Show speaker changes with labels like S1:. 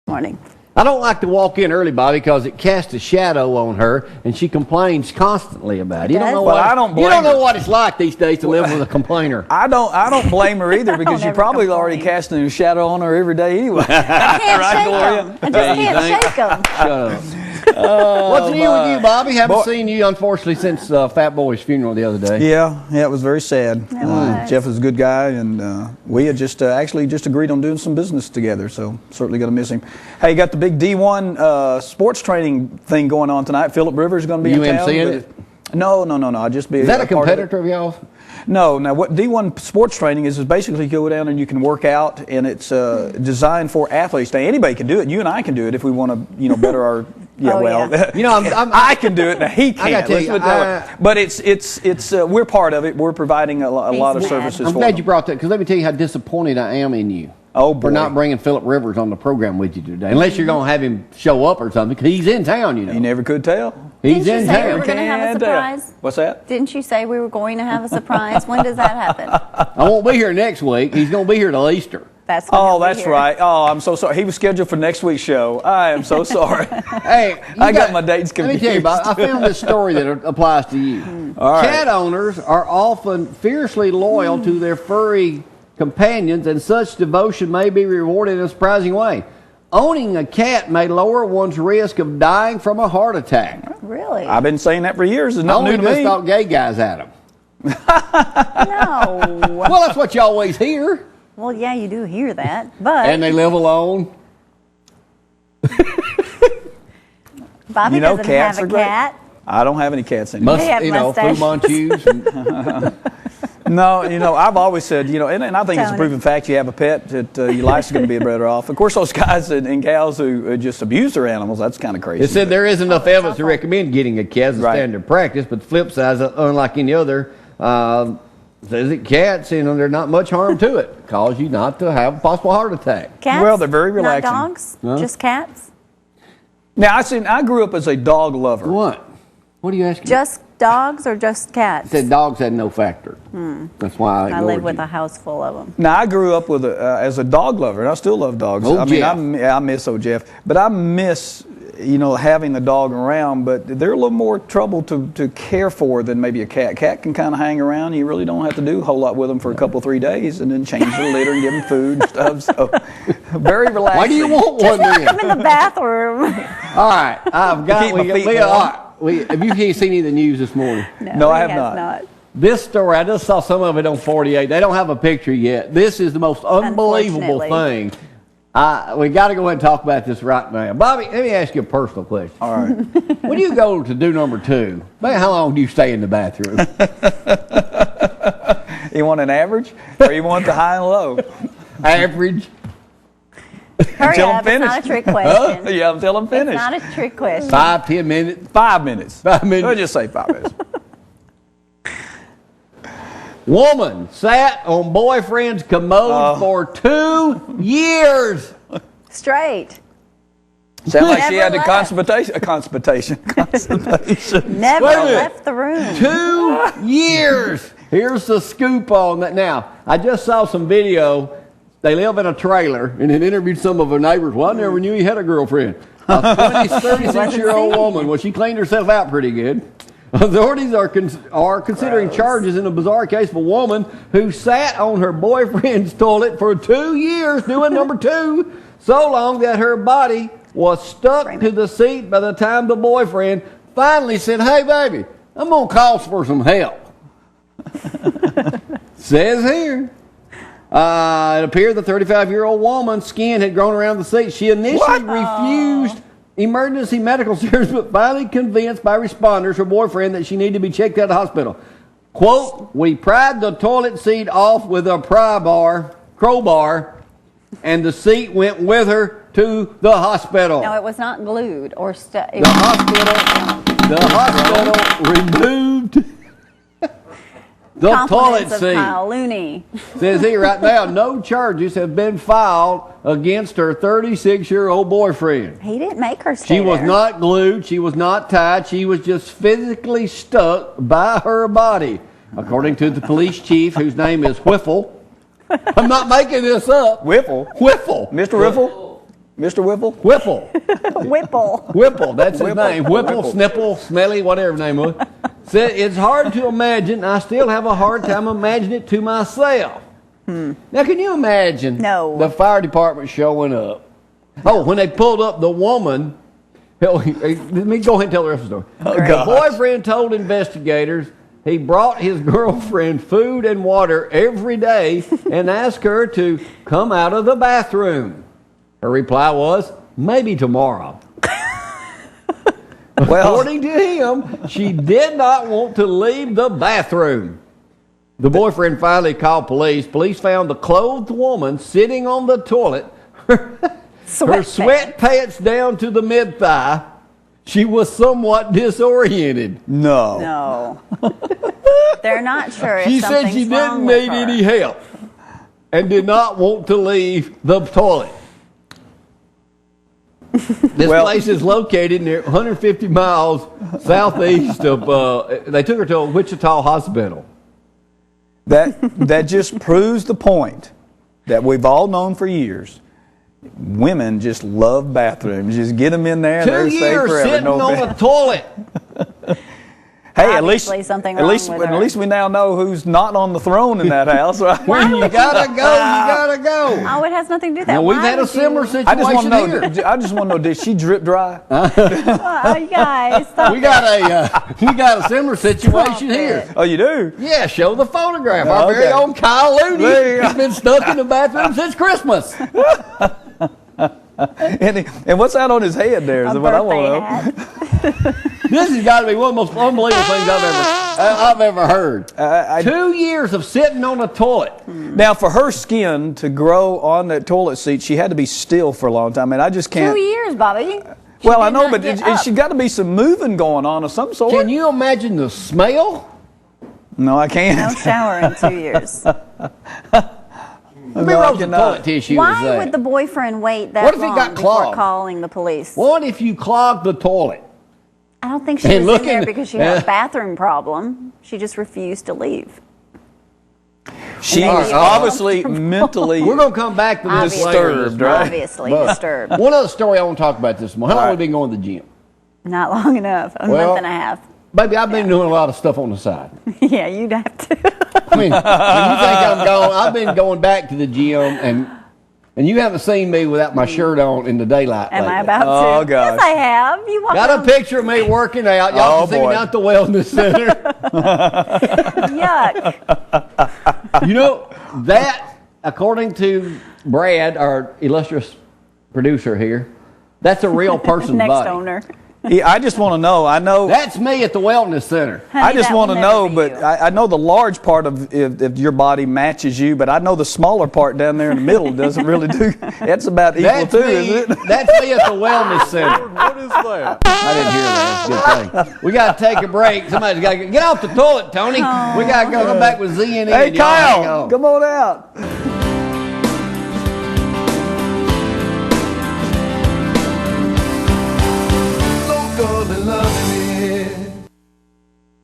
S1: morning.
S2: I don't like to walk in early, Bobby, because it casts a shadow on her, and she complains constantly about it. You don't know what it's like these days to live with a complainer.
S3: I don't blame her either because you probably already casting a shadow on her every day anyway.
S1: I can't shake them. I just can't shake them.
S2: Shut up. What's new with you, Bobby? Haven't seen you, unfortunately, since Fat Boy's funeral the other day.
S3: Yeah, it was very sad. Jeff is a good guy, and we had just actually agreed on doing some business together, so certainly going to miss him. Hey, got the big D1 sports training thing going on tonight. Philip Rivers is going to be in town.
S2: UMCing it?
S3: No. I'll just be.
S2: Is that a competitor of y'all's?
S3: No. Now, what D1 sports training is basically you go down and you can work out, and it's designed for athletes. Now, anybody can do it. You and I can do it if we want to, better our. I can do it. Now, he can't.
S2: I tell you,
S3: but it's we're part of it. We're providing a lot of services.
S2: I'm glad you brought that, because let me tell you how disappointed I am in you.
S3: Oh, boy.
S2: For not bringing Philip Rivers on the program with you today, unless you're going to have him show up or something, because he's in town.
S3: You never could tell.
S2: He's in town.
S1: We were going to have a surprise.
S3: What's that?
S1: Didn't you say we were going to have a surprise? When does that happen?
S2: I won't be here next week. He's going to be here till Easter.
S1: That's
S3: right. Oh, I'm so sorry. He was scheduled for next week's show. I am so sorry.
S2: Hey,
S3: I got my dates confused.
S2: Let me tell you about. I found this story that applies to you.
S3: All right.
S2: Cat owners are often fiercely loyal to their furry companions, and such devotion may be rewarded in a surprising way. Owning a cat may lower one's risk of dying from a heart attack.
S1: Really?
S3: I've been saying that for years. It's not
S2: Only
S3: new to me.
S2: just thought gay guys had them.
S1: No.
S2: Well, that's what you always hear.
S1: Well, yeah, you do hear that, but
S2: and they live alone.
S1: Bobby doesn't have a cat.
S3: I don't have any cats anymore.
S2: Fu Manchus.
S3: No, I've always said, and I think it's a proven fact. You have a pet, that your life's going to be better off. Of course, those guys and gals who just abuse their animals, that's kind of crazy.
S2: It said there isn't enough evidence to recommend getting a cat as a standard practice, but the flip side, unlike any other, says that cats, they're not much harm to it. Cause you not to have a possible heart attack.
S1: Cats?
S3: Well, they're very relaxing.
S1: Not dogs? Huh? Just cats?
S3: Now, I grew up as a dog lover.
S2: What? What are you asking?
S1: Just dogs or just cats?
S2: It said dogs had no factor. That's why I
S1: live with a house full of them.
S3: Now, I grew up with as a dog lover, and I still love dogs. I miss old Jeff. But I miss, having the dog around, but they're a little more trouble to care for than maybe a cat. Cat can kind of hang around. You really don't have to do a whole lot with them for a couple, 3 days, and then change their litter and give them food and stuff. So, very relaxing.
S2: Why do you want one then?
S1: I'm in the bathroom.
S2: All right. I've got... Have you seen any of the news this morning?
S3: No, I have not.
S2: This story, I just saw some of it on 48. They don't have a picture yet. This is the most unbelievable thing. We got to go ahead and talk about this right now. Bobby, let me ask you a personal question.
S3: All right.
S2: When you go to do number 2, how long do you stay in the bathroom?
S3: You want an average, or you want the high and low?
S2: Average.
S1: Hurry up, it's not a trick question.
S3: Yeah, until I'm finished.
S1: It's not a trick question.
S2: 5, 10 minutes?
S3: 5 minutes.
S2: 5 minutes.
S3: We'll just say 5 minutes.
S2: Woman sat on boyfriend's commode for 2 years.
S1: Straight.
S3: Sound like she had a constipation.
S1: Never left the room.
S2: 2 years. Here's the scoop on that. Now, I just saw some video. They live in a trailer, and then interviewed some of her neighbors. Well, I never knew he had a girlfriend. A 36-year-old woman. Well, she cleaned herself out pretty good. Authorities are considering charges in a bizarre case of a woman who sat on her boyfriend's toilet for 2 years doing number 2, so long that her body was stuck to the seat by the time the boyfriend finally said, "Hey, baby, I'm going to call for some help." Says here. It appeared the 35-year-old woman's skin had grown around the seat. She initially refused emergency medical service, but finally convinced by responders her boyfriend that she needed to be checked out of the hospital. Quote, "We pried the toilet seat off with a crowbar, and the seat went with her to the hospital."
S1: No, it was not glued or stuck.
S2: The hospital removed the toilet seat.
S1: Looney.
S2: Says here right now, no charges have been filed against her 36-year-old boyfriend.
S1: He didn't make her stay
S2: She was not glued. She was not tied. She was just physically stuck by her body, according to the police chief, whose name is Whiffle. I'm not making this up.
S3: Whiffle?
S2: Whiffle.
S3: Mr. Whiffle? Mr. Whipple?
S2: Whipple.
S1: Whipple.
S2: Whipple, that's his name. Whipple,
S3: Whipple.
S2: Snipple, Smelly, whatever his name was. Said, it's hard to imagine. I still have a hard time imagining it to myself. Now, can you imagine the fire department showing up? Oh, when they pulled up the woman, let me go ahead and tell the rest of the story. The boyfriend told investigators he brought his girlfriend food and water every day and asked her to come out of the bathroom. Her reply was, maybe tomorrow. According to him, she did not want to leave the bathroom. The boyfriend finally called police. Police found the clothed woman sitting on the toilet, her sweatpants down to the mid-thigh. She was somewhat disoriented.
S3: No.
S1: They're not sure if
S2: she said
S1: something's
S2: she
S1: wrong
S2: didn't
S1: with
S2: need
S1: her.
S2: any help and did not want to leave the toilet. This place is located near 150 miles southeast of, they took her to a Wichita hospital.
S3: That just proves the point that we've all known for years. Women just love bathrooms. Just get them in there.
S2: 2 years sitting on the toilet.
S3: Hey,
S1: Obviously something wrong with her.
S3: at least we now know who's not on the throne in that house, right?
S2: When you gotta go, you gotta go.
S1: Oh, it has nothing to do with that.
S2: Now, we've
S1: Why
S2: had a
S1: would
S2: similar
S1: you-
S2: situation
S3: I just want to
S2: here.
S3: know. I just want to know. Did she drip dry?
S1: Oh, you guys, stop
S2: We got a similar situation here.
S3: Oh, you do?
S2: Yeah, show the photograph.
S3: Oh,
S2: Our very
S3: okay.
S2: own Kyle
S3: There you
S2: Looney
S3: go.
S2: has been stuck in the bathroom since Christmas.
S3: And what's that on his head there? Is
S1: A
S3: what I
S1: birthday
S3: want to know.
S1: hat.
S2: This has got to be one of the most unbelievable things I've ever heard. 2 years of sitting on a toilet.
S3: Now, for her skin to grow on that toilet seat, she had to be still for a long time. And I just can't.
S1: 2 years, Bobby.
S3: Well, I
S1: did
S3: know,
S1: not
S3: but
S1: get up.
S3: she got to be some moving going on of some sort.
S2: Can you imagine the smell?
S3: No, I
S1: No
S3: can't.
S1: shower in 2 years.
S2: Let me roll some toilet tissue.
S1: Why would the boyfriend wait that
S2: What if it
S1: long
S2: got
S1: before
S2: clogged?
S1: calling the police?
S2: What if you clogged the toilet?
S1: I don't think she
S2: And
S1: was in there
S2: looking-
S1: because she had a bathroom problem. She just refused to leave.
S3: She's
S1: And maybe
S3: obviously mentally
S2: We're going to come back to this
S3: Disturbed,
S2: later.
S3: right?
S1: Obviously
S2: But
S1: disturbed.
S2: one other story I want to talk about this morning. How long
S3: All
S2: have we been going to the gym?
S1: Not long enough. A
S2: Well-
S1: month and a half.
S2: Baby, I've been doing a lot of stuff on the side.
S1: Yeah, you'd have to.
S2: I mean, when you think I'm going, I've been going back to the gym, and you haven't seen me without my shirt on in the daylight.
S1: Am I
S2: lately.
S1: about to?
S3: Oh, gosh.
S1: Yes, I have. You walk
S2: Got a
S1: around-
S2: picture of me working out. Y'all
S3: Oh,
S2: can see me
S3: boy.
S2: down at the wellness center.
S1: Yuck.
S2: You know, that, according to Brad, our illustrious producer here, that's a real person's
S1: Next
S2: body.
S1: owner.
S3: Yeah, I just want to know. I know.
S2: That's me at the wellness center.
S3: I
S1: Honey,
S3: just
S1: that
S3: want
S1: will
S3: to
S1: never
S3: know,
S1: be
S3: but
S1: you.
S3: I know the large part of if your body matches you, but I know the smaller part down there in the middle doesn't really do. That's about equal
S2: That's
S3: too,
S2: me,
S3: isn't it?
S2: that's me at the wellness center.
S4: What is that?
S2: I didn't hear that. That's a good thing. We got to take a break. Somebody's got to get off the toilet, Tony. We got to go come back with Z and E.
S3: Hey,
S2: and y'all hang
S3: Kyle,
S2: on.
S3: come on out.